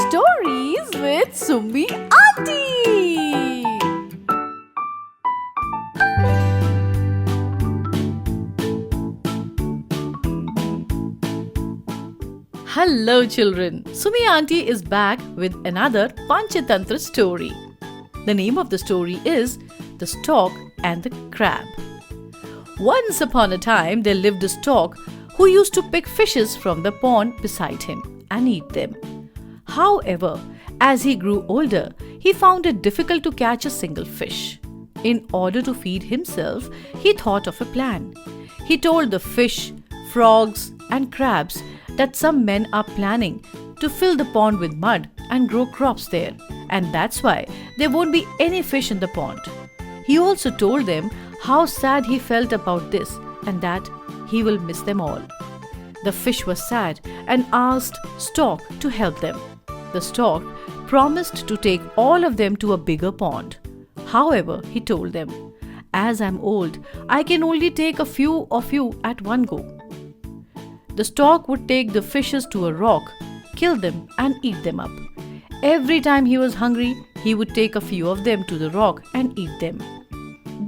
Stories with Summi Auntie. Hello children, Summi Auntie is back with another Panchatantra story. The name of the story is The Stork and the Crab. Once upon a time there lived a stork who used to pick fishes from the pond beside him and eat them. However, as he grew older, he found it difficult to catch a single fish. In order to feed himself, he thought of a plan. He told the fish, frogs, and crabs that some men are planning to fill the pond with mud and grow crops there, and that's why there won't be any fish in the pond. He also told them how sad he felt about this and that he will miss them all. The fish was sad and asked Stork to help them. The stork promised to take all of them to a bigger pond. However, he told them, "As I'm old, I can only take a few of you at one go." The stork would take the fishes to a rock, kill them and eat them up. Every time he was hungry, he would take a few of them to the rock and eat them.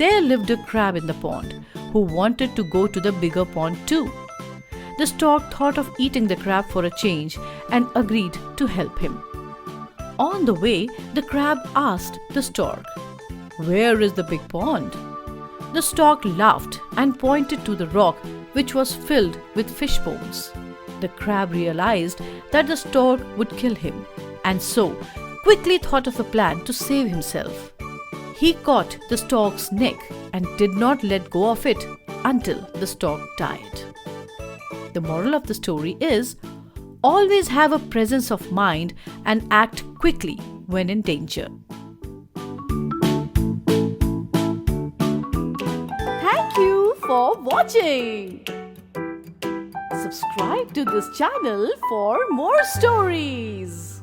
There lived a crab in the pond who wanted to go to the bigger pond too. The stork thought of eating the crab for a change and agreed to help him. On the way, the crab asked the stork, "Where is the big pond?" The stork laughed and pointed to the rock which was filled with fish bones. The crab realized that the stork would kill him and so quickly thought of a plan to save himself. He caught the stork's neck and did not let go of it until the stork died. The moral of the story is, always have a presence of mind and act quickly when in danger. Thank you for watching. Subscribe to this channel for more stories.